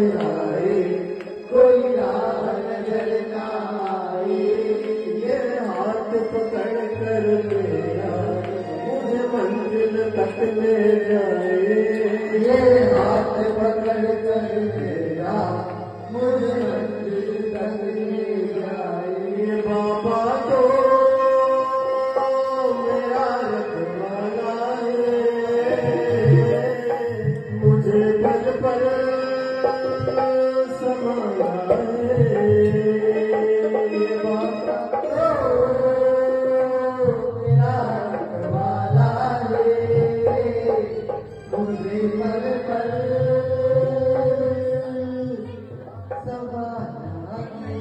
आए, कोई राह नजर ना आए। ये हाथ पकड़ कर मेरा मुझे मंजिल तक ले जाए। ये हाथ पकड़ कर मेरा मुझे मंजिल तक ले जाए। बाबा तो मेरा रखवाला है, मुझे पल पर समाया है। बाबा तो मेरा रखवाला है, मुझे पल पर समाया है।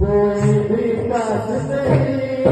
कोई भी काज नहीं